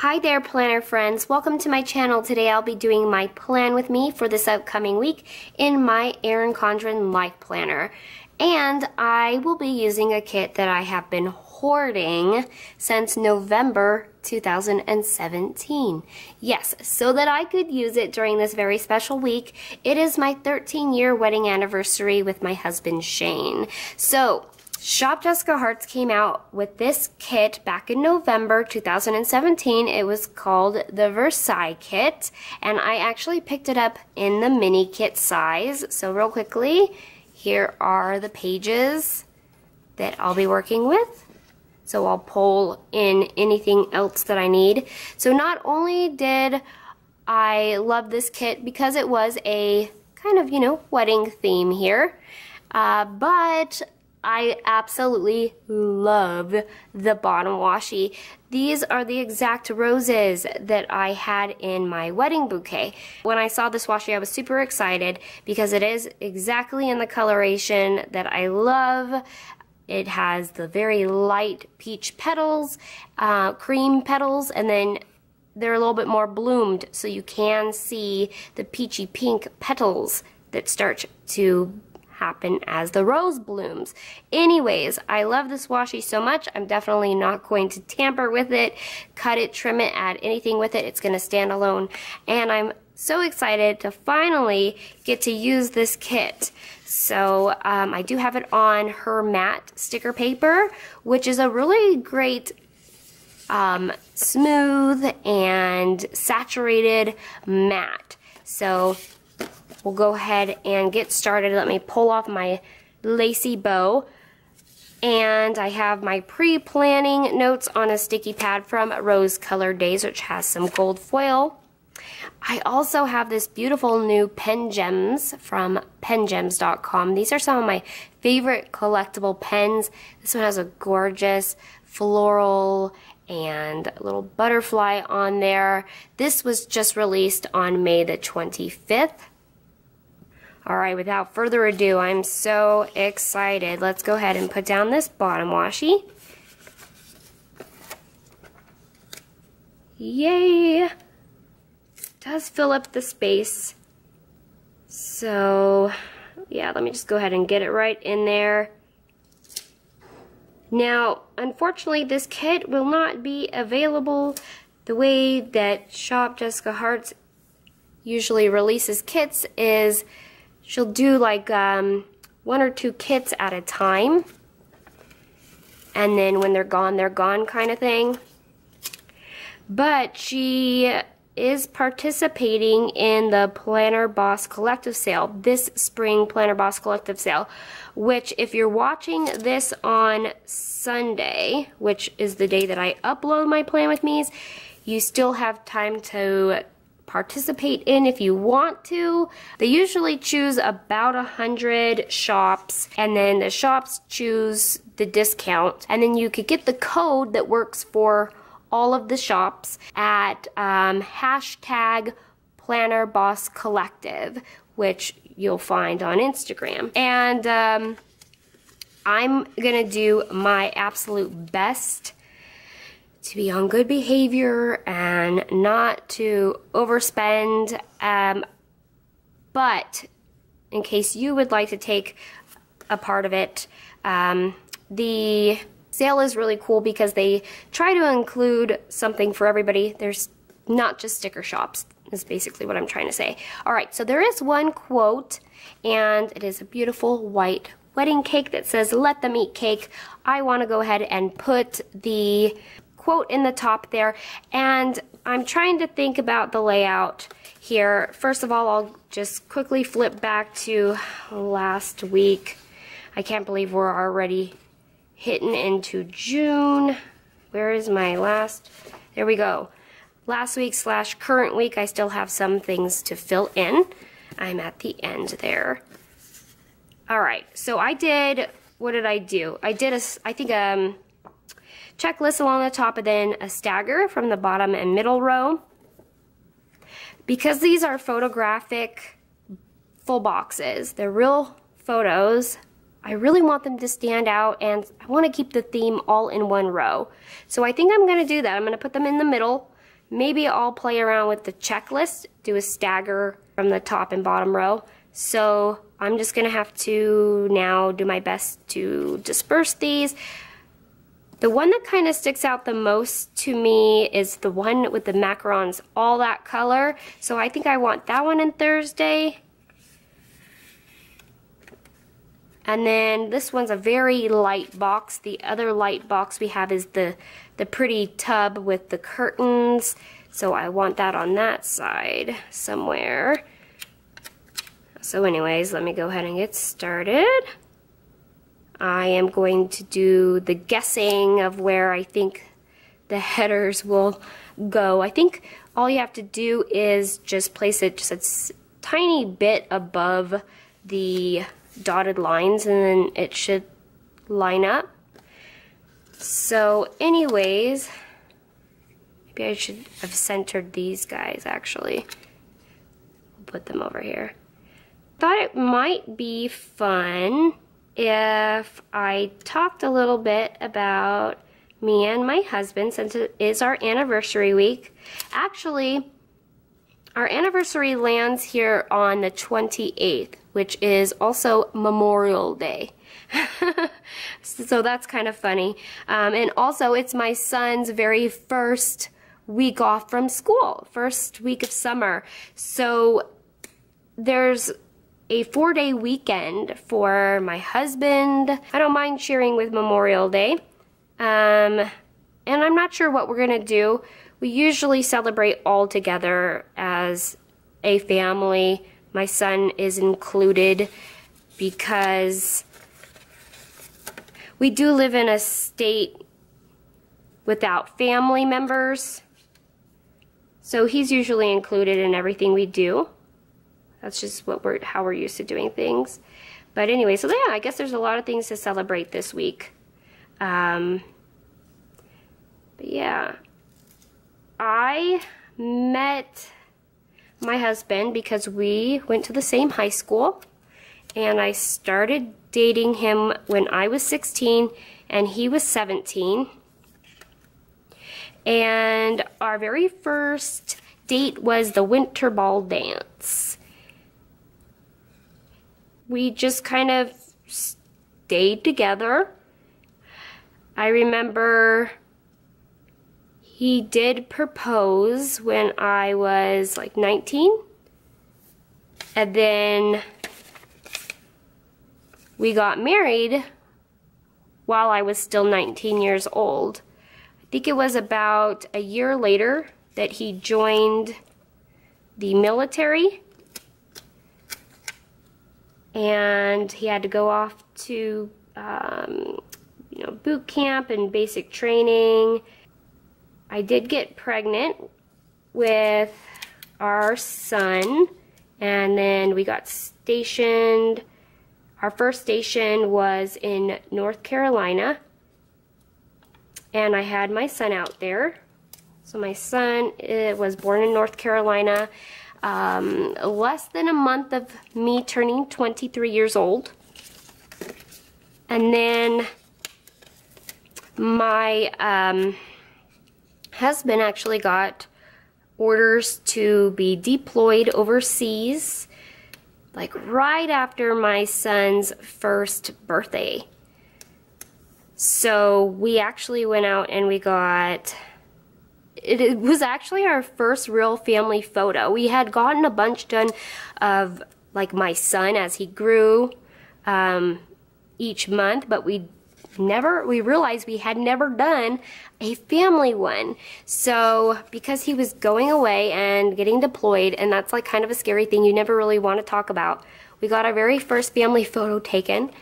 Hi there, planner friends. Welcome to my channel. Today I'll be doing my plan with me for this upcoming week in my Erin Condren Life Planner. And I will be using a kit that I have been hoarding since November 2017. Yes, so that I could use it during this very special week. It is my 13-year wedding anniversary with my husband Shane. So Shop Jessica Hearts came out with this kit back in November 2017. It was called the Versailles kit, and I actually picked it up in the mini kit size. So real quickly, here are the pages that I'll be working with. So I'll pull in anything else that I need. So not only did I love this kit because it was a kind of, wedding theme here, but I absolutely love the bottom washi. These are the exact roses that I had in my wedding bouquet. When I saw this washi, I was super excited because it is exactly in the coloration that I love. It has the very light peach petals, cream petals, and then they're a little bit more bloomed, so you can see the peachy pink petals that start to happen as the rose blooms. Anyways, I love this washi so much. I'm definitely not going to tamper with it, cut it, trim it, add anything with it. It's going to stand alone. And I'm so excited to finally get to use this kit. So I do have it on her matte sticker paper, which is a really great smooth and saturated matte. So we'll go ahead and get started. Let me pull off my lacy bow. And I have my pre-planning notes on a sticky pad from RoesColoredDaze, which has some gold foil. I also have this beautiful new pen gems from pengems.com. These are some of my favorite collectible pens. This one has a gorgeous floral and a little butterfly on there. This was just released on May the 25th. Alright, without further ado, I'm so excited. Let's go ahead and put down this bottom washi. Yay! It does fill up the space. So, yeah, let me just go ahead and get it right in there. Now, unfortunately, this kit will not be available the way that Shop Jessica Hearts usually releases kits is she'll do like 1 or 2 kits at a time, and then when they're gone kind of thing. But she is participating in the Planner Boss Collective Sale, this spring Planner Boss Collective Sale, which if you're watching this on Sunday, which is the day that I upload my Plan With Me's, you still have time to participate in if you want to. They usually choose about 100 shops, and then the shops choose the discount, and then you could get the code that works for all of the shops at hashtag Planner Boss Collective, which you'll find on Instagram. And I'm gonna do my absolute best to be on good behavior and not to overspend, but in case you would like to take a part of it, the sale is really cool because they try to include something for everybody. There's not just sticker shops, is basically what I'm trying to say. Alright, so there is one quote, and it is a beautiful white wedding cake that says, "Let them eat cake." I want to go ahead and put the quote in the top there, and I'm trying to think about the layout here. First of all, I'll just quickly flip back to last week. I can't believe we're already hitting into June. Where is my last? There we go. Last week / current week, I still have some things to fill in. I'm at the end there. Alright, so I did, what did I do? I did I think checklist along the top and then a stagger from the bottom and middle row. Because these are photographic full boxes, they're real photos, I really want them to stand out, and I want to keep the theme all in one row. So I think I'm going to do that. I'm going to put them in the middle maybe I'll play around with the checklist, do a stagger from the top and bottom row. So I'm just gonna have to now do my best to disperse these. The one that kind of sticks out the most to me is the one with the macarons, all that color. So I think I want that one in Thursday. And then this one's a very light box. The other light box we have is the pretty tub with the curtains. So I want that on that side somewhere. So anyways, let me go ahead and get started. I am going to do the guessing of where I think the headers will go. I think all you have to do is just place it just a tiny bit above the dotted lines, and then it should line up. So anyways, maybe I should have centered these guys actually. Put them over here. Thought it might be fun if I talked a little bit about me and my husband, since it is our anniversary week. Actually, our anniversary lands here on the 28th, which is also Memorial Day. So that's kind of funny. And also, it's my son's very first week off from school, first week of summer. So there's a 4-day weekend for my husband. I don't mind sharing with Memorial Day. And I'm not sure what we're gonna do. We usually celebrate all together as a family. My son is included because we do live in a state without family members. So he's usually included in everything we do. That's just how we're used to doing things. But anyway, so yeah, I guess there's a lot of things to celebrate this week. But yeah, I met my husband because we went to the same high school, and I started dating him when I was 16 and he was 17. And our very first date was the winter ball dance. We just kind of stayed together. I remember he did propose when I was like 19. And then we got married while I was still 19 years old. I think it was about a year later that he joined the military. And he had to go off to boot camp and basic training. I did get pregnant with our son, and then we got stationed. Our first station was in North Carolina, and I had my son out there. So my son was born in North Carolina. Less than a month of me turning 23 years old. And then my husband actually got orders to be deployed overseas, like right after my son's first birthday. So we actually went out and we got... It was actually our first real family photo. We had gotten a bunch done of like my son as he grew each month, but we realized we had never done a family one. So because he was going away and getting deployed, and that's like kind of a scary thing you never really want to talk about, we got our very first family photo taken.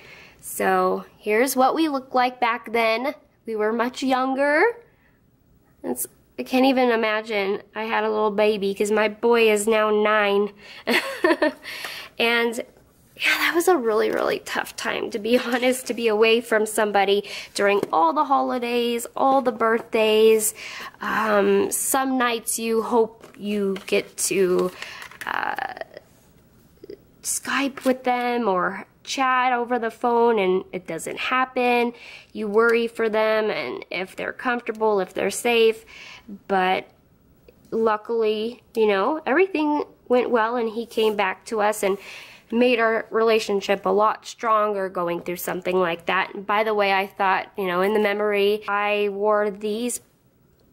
So here's what we looked like back then. We were much younger. I can't even imagine I had a little baby because my boy is now 9. And yeah, that was a really, really tough time, to be honest, to be away from somebody during all the holidays, all the birthdays. Some nights you hope you get to Skype with them or chat over the phone, and it doesn't happen. You worry for them and if they're comfortable, if they're safe. But luckily, you know, everything went well and he came back to us and made our relationship a lot stronger going through something like that. And by the way, I thought, you know, in the memory, I wore these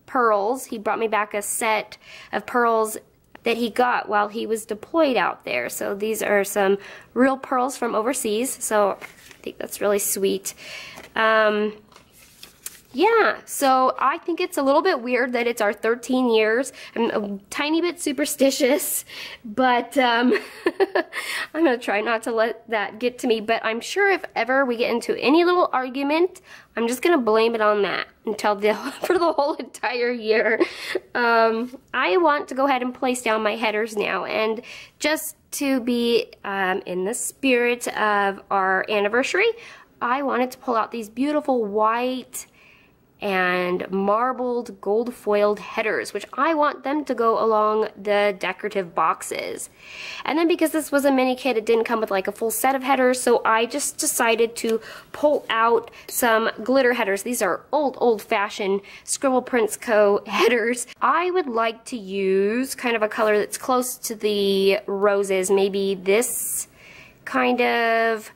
pearls. He brought me back a set of pearls that he got while he was deployed out there. So these are some real pearls from overseas. So I think that's really sweet. Yeah, so I think it's a little bit weird that it's our 13 years. I'm a tiny bit superstitious, but I'm gonna try not to let that get to me. But I'm sure if ever we get into any little argument, I'm just gonna blame it on that until for the whole entire year. I want to go ahead and place down my headers now, and just to be in the spirit of our anniversary, I wanted to pull out these beautiful white and marbled gold foiled headers, which I want them to go along the decorative boxes. And then because this was a mini kit, it didn't come with like a full set of headers, so I just decided to pull out some glitter headers. These are old-fashioned Scribble Prints Co. headers. I would like to use kind of a color that's close to the roses, maybe this kind of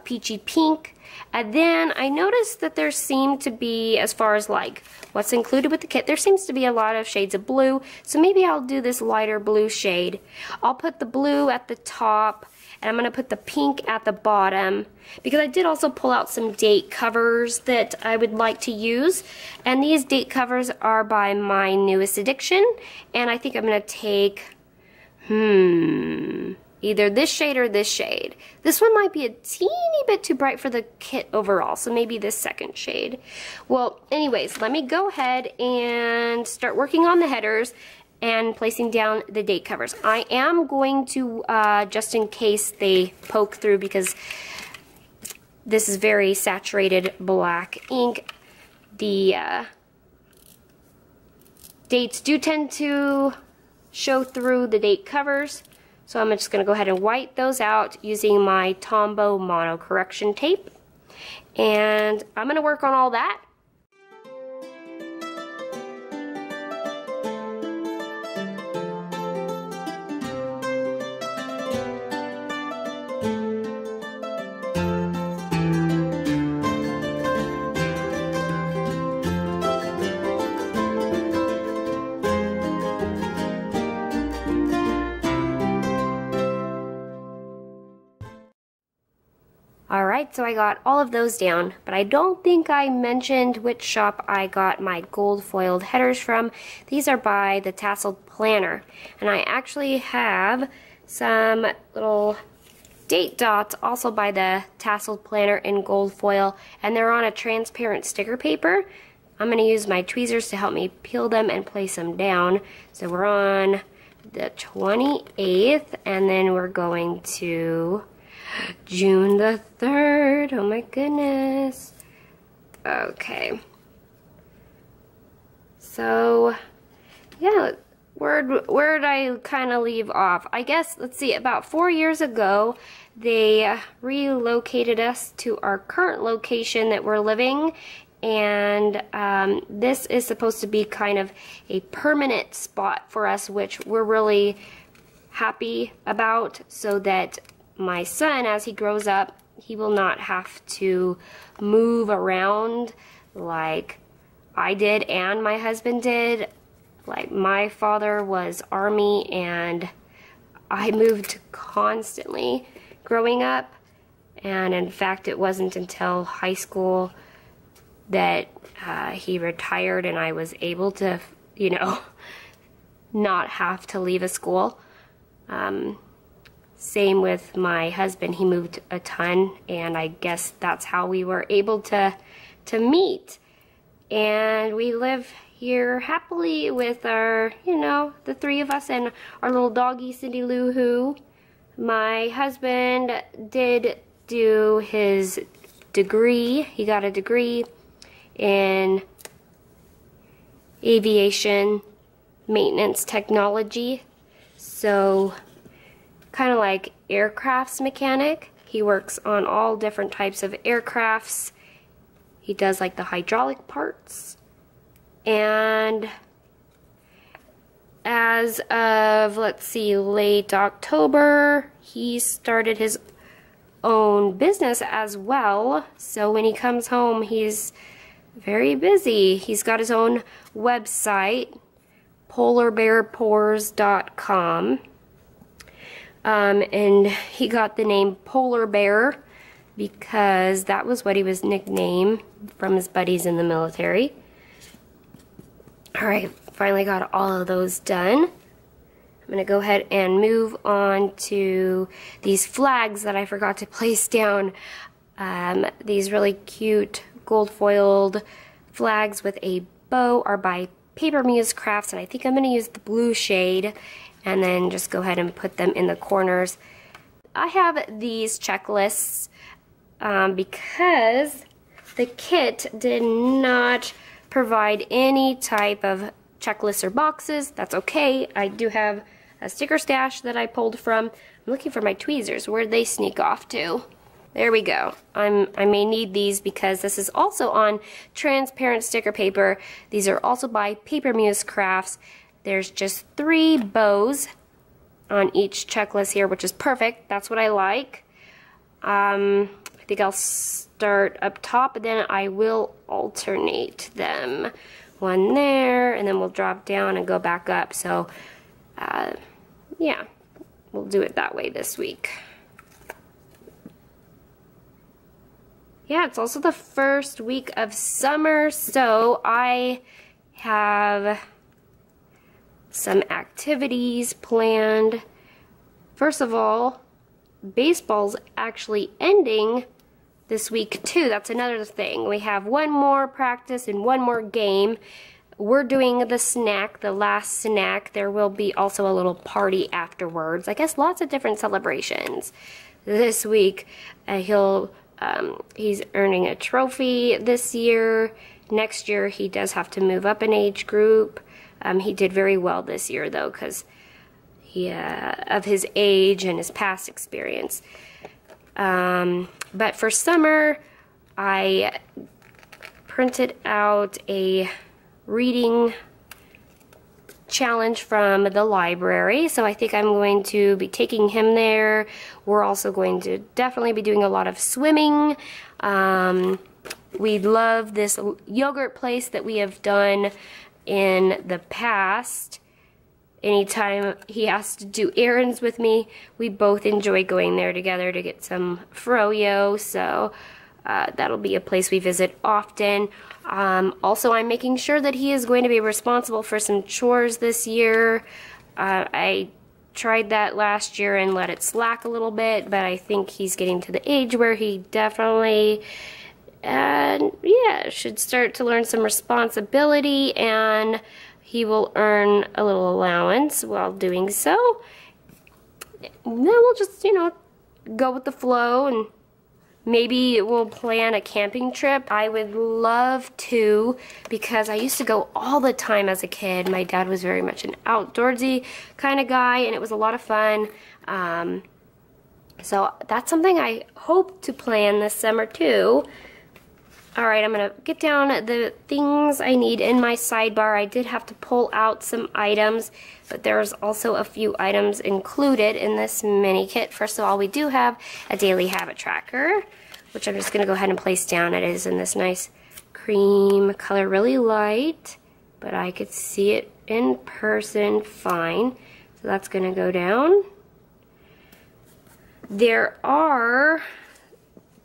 peachy pink. And then I noticed that there seemed to be, as far as like what's included with the kit, there seems to be a lot of shades of blue. So maybe I'll do this lighter blue shade. I'll put the blue at the top, and I'm going to put the pink at the bottom, because I did also pull out some date covers that I would like to use. And these date covers are by My Newest Addiction, and I think I'm going to take, either this shade or this shade. This one might be a teeny bit too bright for the kit overall, so maybe this second shade. Well, anyways, let me go ahead and start working on the headers and placing down the date covers. I am going to, just in case they poke through, because this is very saturated black ink, the dates do tend to show through the date covers. So I'm just going to go ahead and white those out using my Tombow mono correction tape. And I'm going to work on all that. Alright, so I got all of those down, but I don't think I mentioned which shop I got my gold foiled headers from. These are by the Tasseled Planner, and I actually have some little date dots also by the Tasseled Planner in gold foil, and they're on a transparent sticker paper. I'm going to use my tweezers to help me peel them and place them down. So we're on the 28th, and then we're going to June the 3rd. Oh my goodness. Okay. So, yeah, where'd I kind of leave off? I guess, let's see, about 4 years ago, they relocated us to our current location that we're living, and this is supposed to be kind of a permanent spot for us, which we're really happy about, so that my son, as he grows up, he will not have to move around like I did and my husband did. Like, my father was Army, and I moved constantly growing up, and in fact it wasn't until high school that he retired and I was able to, you know, not have to leave a school. Same with my husband. He moved a ton, and I guess that's how we were able to meet. And we live here happily with our, you know, the three of us and our little doggy, Cindy Lou Who. My husband did do his degree. He got a degree in aviation maintenance technology. So, kind of like aircrafts mechanic. He works on all different types of aircrafts. He does like the hydraulic parts. And as of, let's see, late October, he started his own business as well. So when he comes home, he's very busy. He's got his own website, polarbearpores.com. And he got the name Polar Bear because that was what he was nicknamed from his buddies in the military. Alright, finally got all of those done. I'm going to go ahead and move on to these flags that I forgot to place down. These really cute gold foiled flags with a bow are by Paper Muse Crafts, and I think I'm going to use the blue shade and then just go ahead and put them in the corners. I have these checklists because the kit did not provide any type of checklists or boxes. That's okay. I do have a sticker stash that I pulled from. I'm looking for my tweezers. Where'd they sneak off to? There we go. I may need these because this is also on transparent sticker paper. These are also by Paper Muse Crafts. There's just 3 bows on each checklist here, which is perfect. That's what I like. I think I'll start up top, and then I will alternate them. One there, and then we'll drop down and go back up. So, yeah, we'll do it that way this week. Yeah, it's also the first week of summer, so I have some activities planned. First of all, baseball's actually ending this week too. That's another thing. We have one more practice and one more game. We're doing the snack, the last snack. There will be also a little party afterwards. I guess lots of different celebrations. This week, he's earning a trophy this year. Next year, he does have to move up an age group. He did very well this year, though, because of his age and his past experience. But for summer, I printed out a reading challenge from the library, so I think I'm going to be taking him there. We're also going to definitely be doing a lot of swimming. We love this yogurt place that we have done in the past. Anytime he has to do errands with me, we both enjoy going there together to get some froyo, so that'll be a place we visit often. Also, I'm making sure that he is going to be responsible for some chores this year. I tried that last year and let it slack a little bit, but I think he's getting to the age where he definitely should start to learn some responsibility, and he will earn a little allowance while doing so. Then we'll just, go with the flow, and maybe we'll plan a camping trip. I would love to, because I used to go all the time as a kid. My dad was very much an outdoorsy kind of guy, and it was a lot of fun. So that's something I hope to plan this summer too. Alright, I'm going to get down the things I need in my sidebar. I did have to pull out some items, but there's also a few items included in this mini kit. First of all, we do have a daily habit tracker, which I'm just going to go ahead and place down. It is in this nice cream color, really light, but I could see it in person fine. So that's going to go down. There are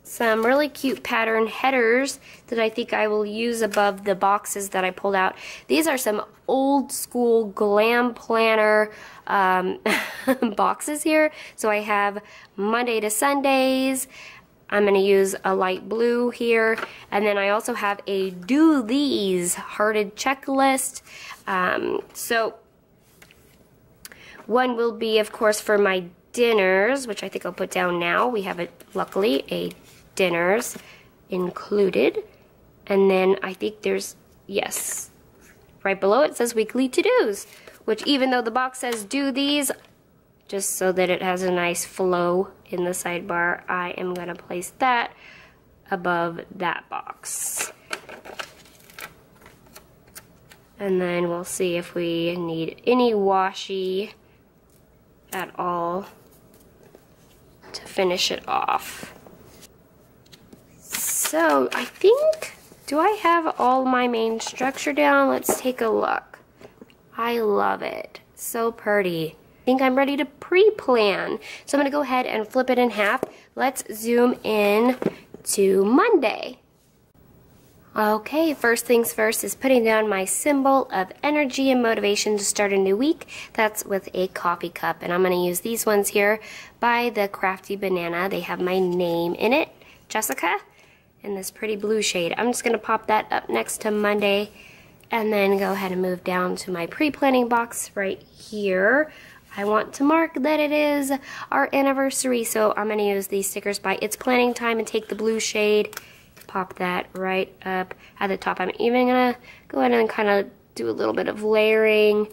some really cute pattern headers that I think I will use above the boxes that I pulled out. These are some old school glam planner boxes here. So I have Monday to Sundays. I'm going to use a light blue here. And then I also have a do these hearted checklist. So one will be, of course, for my dinners, which I think I'll put down now. We have, luckily, a dinners included. And then I think there's, yes, right below it says weekly to-dos, which even though the box says do these, just so that it has a nice flow in the sidebar, I am going to place that above that box. And then we'll see if we need any washi at all to finish it off. So I think, do I have all my main structure down? Let's take a look. I love it. So pretty. I think I'm ready to pre-plan. So I'm gonna go ahead and flip it in half. Let's zoom in to Monday. Okay, first things first is putting down my symbol of energy and motivation to start a new week. That's with a coffee cup, and I'm going to use these ones here by the Crafty Banana. They have my name in it, Jessica, in this pretty blue shade. I'm just going to pop that up next to Monday and then go ahead and move down to my pre-planning box right here. I want to mark that it is our anniversary, so I'm going to use these stickers by It's Planning Time and take the blue shade. Pop that right up at the top. I'm even gonna go ahead and kind of do a little bit of layering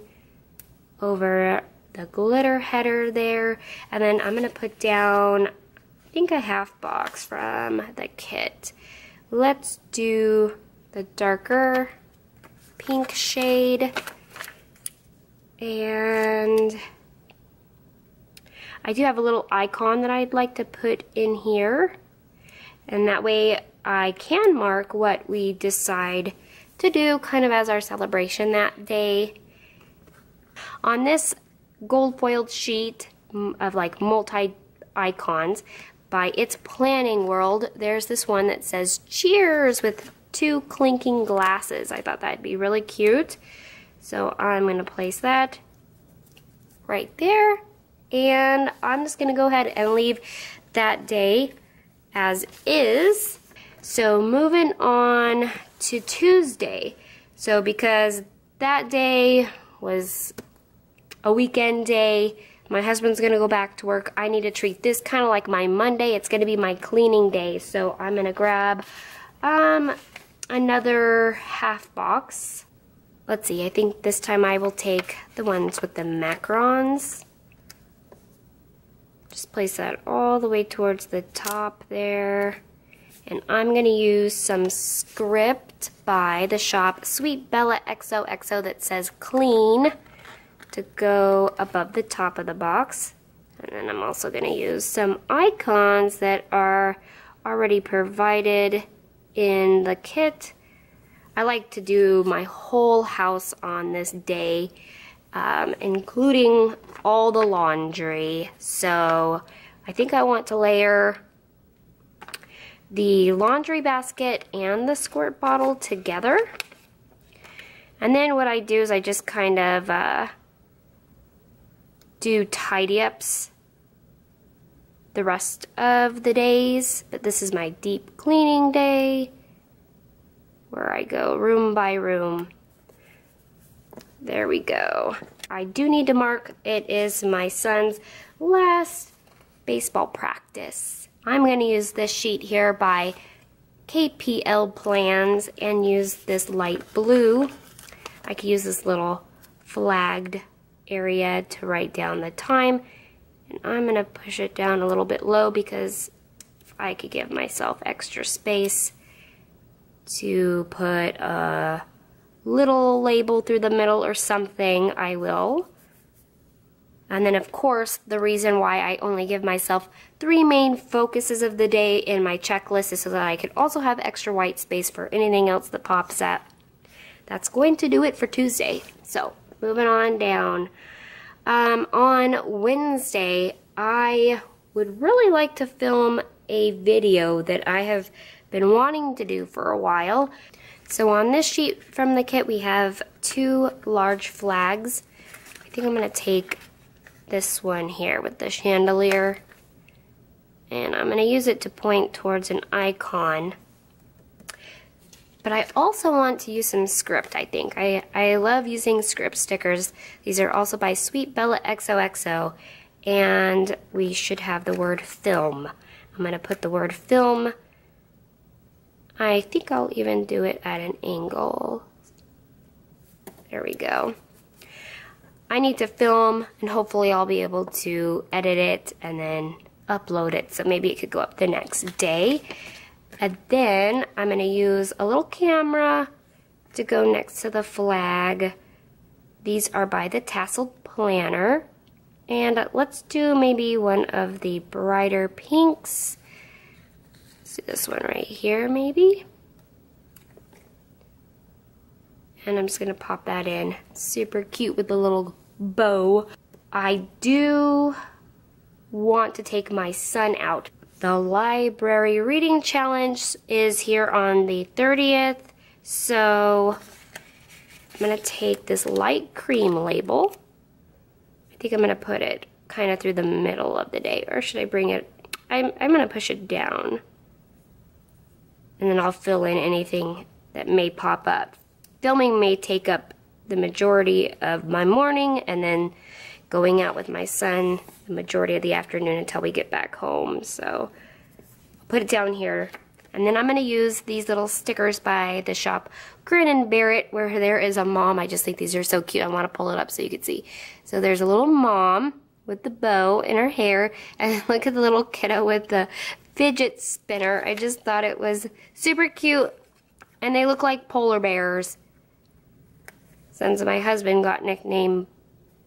over the glitter header there. And then I'm gonna put down, I think, a half box from the kit. Let's do the darker pink shade. And I do have a little icon that I'd like to put in here. And that way I can mark what we decide to do kind of as our celebration that day. On this gold foiled sheet of like multi-icons by It's Planning World, there's this one that says cheers with 2 clinking glasses. I thought that'd be really cute. So I'm going to place that right there. And I'm just going to go ahead and leave that day as is. So moving on to Tuesday. So because that day was a weekend day, my husband's gonna go back to work, I need to treat this kind of like my Monday. It's gonna be my cleaning day. So I'm gonna grab another half box. Let's see, I think this time I will take the ones with the macarons. Just place that all the way towards the top there. And I'm going to use some script by the shop Sweet Bella XOXO that says clean to go above the top of the box. And then I'm also going to use some icons that are already provided in the kit. I like to do my whole house on this day, including all the laundry. So I think I want to layer the laundry basket and the squirt bottle together. And then what I do is I just kind of do tidy-ups the rest of the days. But this is my deep cleaning day where I go room by room. There we go. I do need to mark it is my son's last baseball practice. I'm going to use this sheet here by KPL Plans and use this light blue. I could use this little flagged area to write down the time. And I'm going to push it down a little bit low because if I could give myself extra space to put a little label through the middle or something, I will. And then of course, the reason why I only give myself 3 main focuses of the day in my checklist is so that I could also have extra white space for anything else that pops up. That's going to do it for Tuesday. So, moving on down. On Wednesday, I would really like to film a video that I have been wanting to do for a while. So on this sheet from the kit, we have 2 large flags. I think I'm going to take this one here with the chandelier, and I'm going to use it to point towards an icon. But I also want to use some script, I think. I love using script stickers. These are also by Sweet Bella XOXO, and we should have the word film. I'm going to put the word film. I think I'll even do it at an angle. There we go. I need to film, and hopefully I'll be able to edit it and then upload it, so maybe it could go up the next day. And then I'm going to use a little camera to go next to the flag. These are by the Tasseled Planner. And let's do maybe one of the brighter pinks. Let's do this one right here, maybe. And I'm just gonna pop that in. Super cute with the little bow. I do want to take my son out. The library reading challenge is here on the 30th. So I'm gonna take this light cream label. I think I'm gonna put it kind of through the middle of the day, or should I bring it? I'm gonna push it down, and then I'll fill in anything that may pop up. Filming may take up the majority of my morning, and then going out with my son the majority of the afternoon until we get back home. So I'll put it down here. And then I'm going to use these little stickers by the shop Grin and Bear It, where there is a mom. I just think these are so cute. I want to pull it up so you can see. So there's a little mom with the bow in her hair. And look at the little kiddo with the fidget spinner. I just thought it was super cute. And they look like polar bears. Since my husband got nicknamed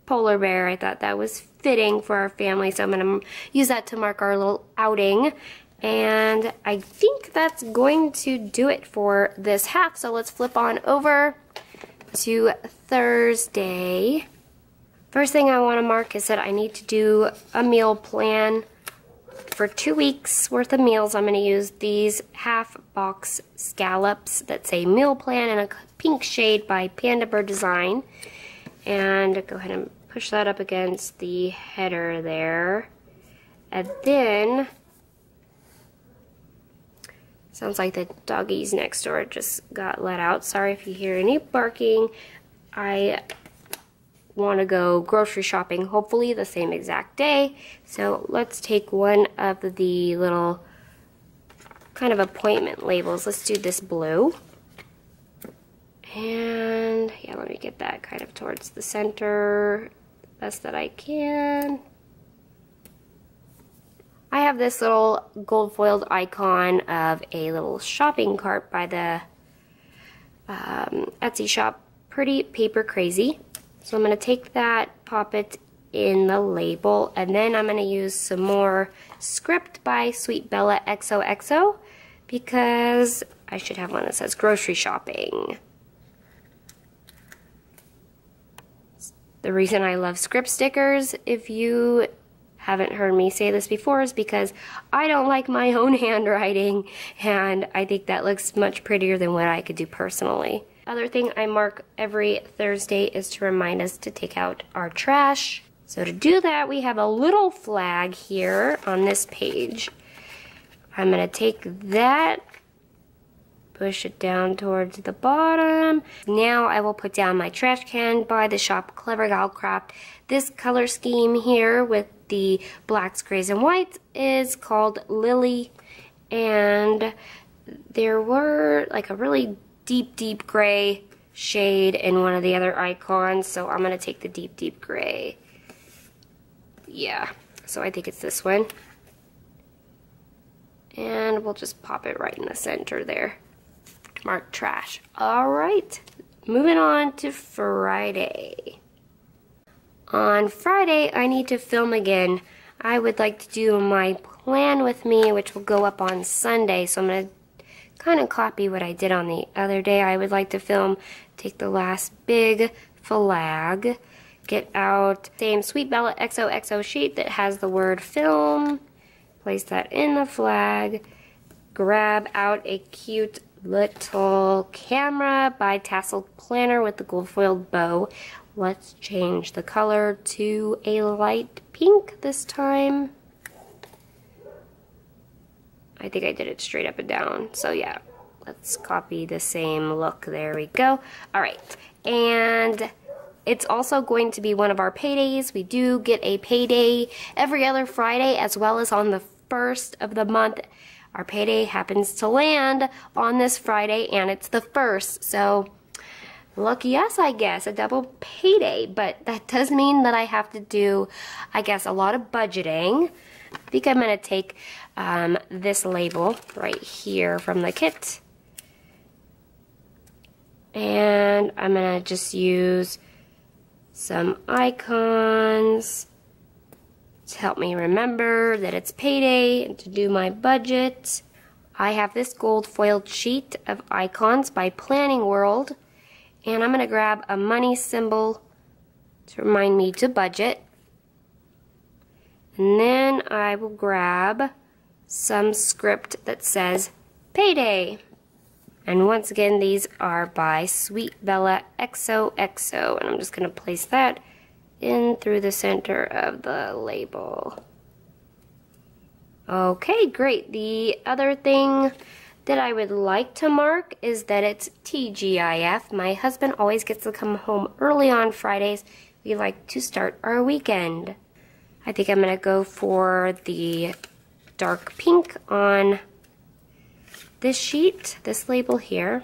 Polar Bear, I thought that was fitting for our family. So I'm going to use that to mark our little outing. And I think that's going to do it for this half. So let's flip on over to Thursday. First thing I want to mark is that I need to do a meal plan for 2 weeks worth of meals. I'm going to use these half box scallops that say meal plan in a pink shade by Panda Bird Design. And go ahead and push that up against the header there. And then sounds like the doggies next door just got let out. Sorry if you hear any barking. I want to go grocery shopping, hopefully the same exact day. So let's take one of the little kind of appointment labels. Let's do this blue. And yeah, let me get that kind of towards the center the best that I can. I have this little gold foiled icon of a little shopping cart by the Etsy shop, Pretty Paper Crazy. So I'm going to take that, pop it in the label, and then I'm going to use some more script by Sweet Bella XOXO because I should have one that says grocery shopping. The reason I love script stickers, if you haven't heard me say this before, is because I don't like my own handwriting, and I think that looks much prettier than what I could do personally. Other thing I mark every Thursday is to remind us to take out our trash. So to do that, we have a little flag here on this page. I'm going to take that, push it down towards the bottom. Now I will put down my trash can by the shop Clever Gal Craft. This color scheme here with the blacks, grays, and whites is called Lily, and there were like a really deep gray shade in one of the other icons, so I'm going to take the deep gray. Yeah, so I think it's this one. And we'll just pop it right in the center there. Mark trash. Alright, moving on to Friday. On Friday, I need to film again. I would like to do my plan with me, which will go up on Sunday, so I'm going to kind of copy what I did on the other day. I would like to film, take the last big flag, get out same Sweet Bella XOXO sheet that has the word film, place that in the flag, grab out a cute little camera by Tasseled Planner with the gold foiled bow. Let's change the color to a light pink this time. I think I did it straight up and down. So yeah, let's copy the same look. There we go. Alright, and it's also going to be one of our paydays. We do get a payday every other Friday as well as on the 1st of the month. Our payday happens to land on this Friday and it's the 1st. So lucky us, I guess, a double payday. But that does mean that I have to do, I guess, a lot of budgeting. I think I'm going to take this label right here from the kit. And I'm gonna just use some icons to help me remember that it's payday and to do my budget. I have this gold foiled sheet of icons by Planning World, and I'm gonna grab a money symbol to remind me to budget. And then I will grab some script that says payday. And once again, these are by Sweet Bella XOXO, and I'm just gonna place that in through the center of the label. Okay, great. The other thing that I would like to mark is that it's TGIF. My husband always gets to come home early on Fridays. We like to start our weekend. I think I'm gonna go for the dark pink on this sheet, this label here.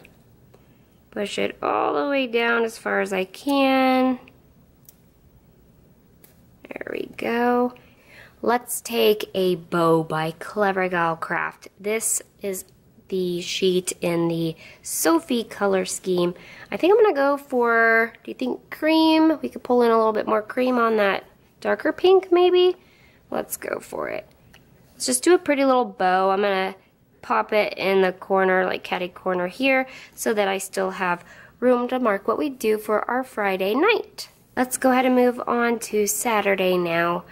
Push it all the way down as far as I can. There we go. Let's take a bow by Clever Gal Craft. This is the sheet in the Sophie color scheme. I think I'm gonna go for, do you think cream? We could pull in a little bit more cream on that darker pink maybe? Let's go for it. Let's just do a pretty little bow. I'm gonna pop it in the corner, like catty corner here, so that I still have room to mark what we do for our Friday night. Let's go ahead and move on to Saturday now.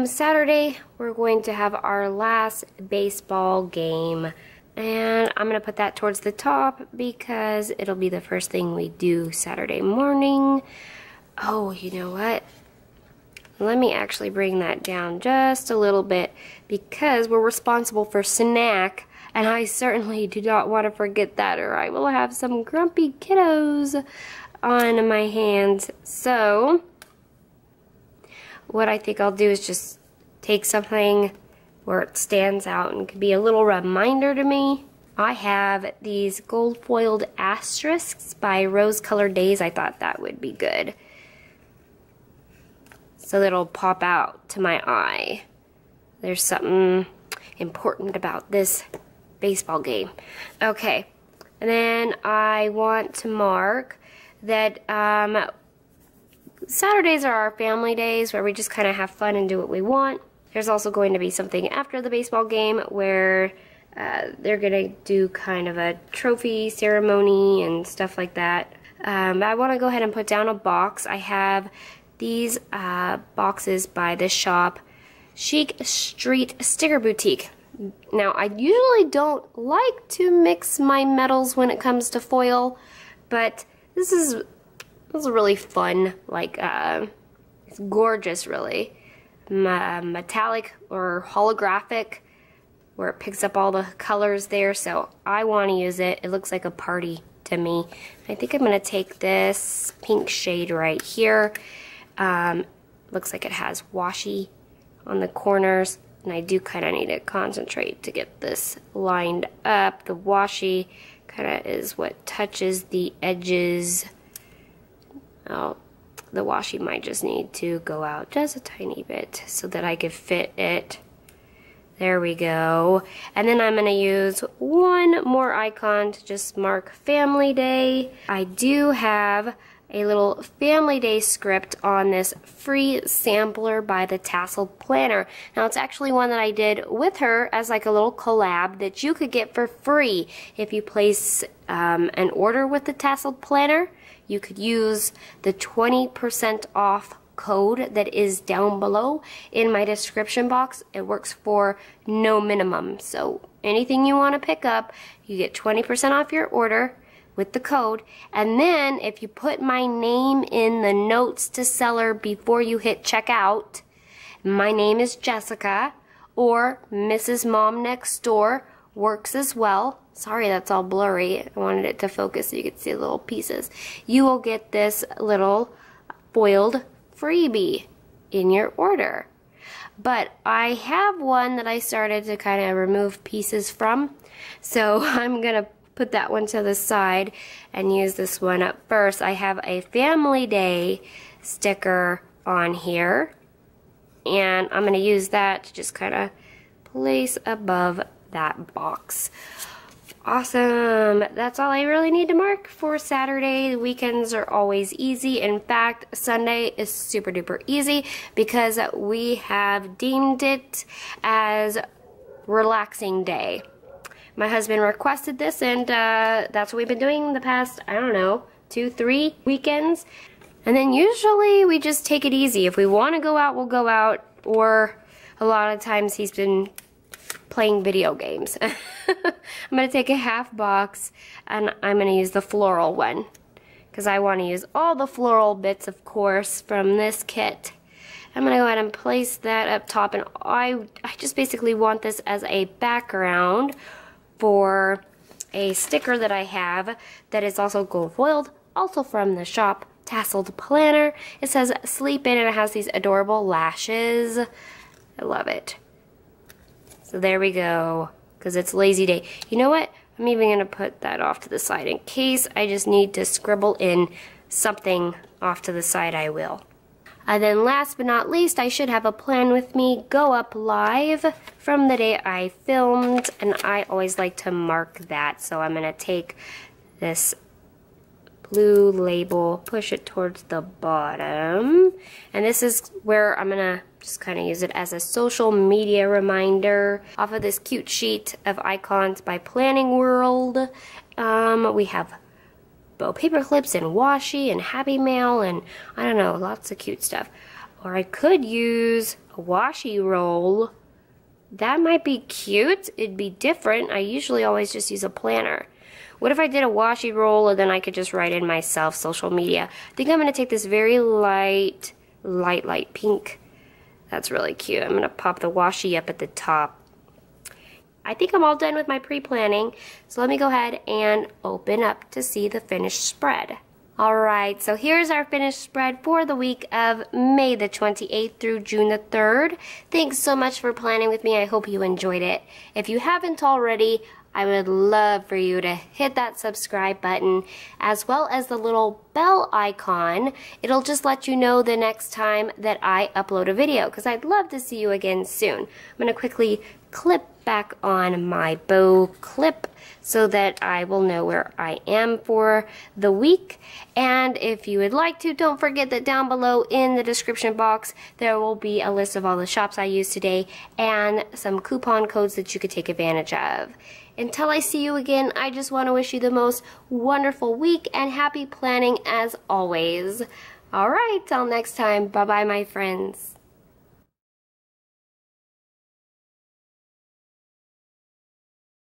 Saturday, we're going to have our last baseball game. And I'm going to put that towards the top because it'll be the first thing we do Saturday morning. Oh, you know what? Let me actually bring that down just a little bit because we're responsible for snack. And I certainly do not want to forget that, or I will have some grumpy kiddos on my hands. So what I think I'll do is just take something where it stands out and could be a little reminder to me. I have these gold foiled asterisks by RoesColoredDaze. I thought that would be good, so that it'll pop out to my eye. There's something important about this baseball game. Okay, and then I want to mark that Saturdays are our family days where we just kind of have fun and do what we want. There's also going to be something after the baseball game where they're going to do kind of a trophy ceremony and stuff like that. I want to go ahead and put down a box. I have these boxes by this shop, Chic Street Sticker Boutique. Now, I usually don't like to mix my metals when it comes to foil, but this is really fun. Like, it's gorgeous, really. Metallic or holographic, where it picks up all the colors there, so I want to use it. It looks like a party to me. I think I'm going to take this pink shade right here. Looks like it has washi on the corners, and I do kind of need to concentrate to get this lined up. The washi kind of is what touches the edges. Oh, the washi might just need to go out just a tiny bit so that I could fit it. There we go. And then I'm going to use one more icon to just mark Family Day. I do have a little Family Day script on this free sampler by the Tasseled Planner. Now, it's actually one that I did with her as like a little collab that you could get for free if you place an order with the Tasseled Planner. You could use the 20% off code that is down below in my description box. It works for no minimum. So anything you want to pick up, you get 20% off your order with the code. And then if you put my name in the notes to seller before you hit checkout, my name is Jessica, or Mrs.MomNextDoor works as well. Sorry, that's all blurry. I wanted it to focus so you could see the little pieces. You will get this little foiled freebie in your order. But I have one that I started to kind of remove pieces from, so I'm gonna put that one to the side and use this one up first. I have a Family Day sticker on here, and I'm gonna use that to just kind of place above that box. Awesome. That's all I really need to mark for Saturday. The weekends are always easy. In fact, Sunday is super duper easy because we have deemed it as relaxing day. My husband requested this, and that's what we've been doing the past, I don't know, 2-3 weekends. And then usually we just take it easy. If we want to go out, we'll go out, or a lot of times he's been playing video games. I'm going to take a half box, and I'm going to use the floral one because I want to use all the floral bits, of course, from this kit. I'm going to go ahead and place that up top, and I just basically want this as a background for a sticker that I have that is also gold foiled, also from the shop, Tasseled Planner. It says sleep in, and it has these adorable lashes. I love it. So there we go, because it's lazy day. You know what? I'm even going to put that off to the side. In case I just need to scribble in something off to the side, I will. And then last but not least, I should have a plan with me go up live from the day I filmed, and I always like to mark that. So I'm going to take this blue label, push it towards the bottom, and this is where I'm going to just kind of use it as a social media reminder off of this cute sheet of icons by Planning World. We have bow paper clips and washi and Happy Mail and I don't know, lots of cute stuff. Or I could use a washi roll. That might be cute. It'd be different. I usually always just use a planner. What if I did a washi roll and then I could just write in myself social media? I think I'm going to take this very light pink. That's really cute. I'm going to pop the washi up at the top. I think I'm all done with my pre-planning, so let me go ahead and open up to see the finished spread. Alright, so here's our finished spread for the week of May the 28th through June the 3rd. Thanks so much for planning with me. I hope you enjoyed it. If you haven't already, I would love for you to hit that subscribe button as well as the little bell icon. It'll just let you know the next time that I upload a video because I'd love to see you again soon. I'm going to quickly clip back on my bow clip so that I will know where I am for the week. And if you would like to, don't forget that down below in the description box there will be a list of all the shops I used today and some coupon codes that you could take advantage of. Until I see you again, I just want to wish you the most wonderful week and happy planning as always. Alright, till next time, bye bye my friends.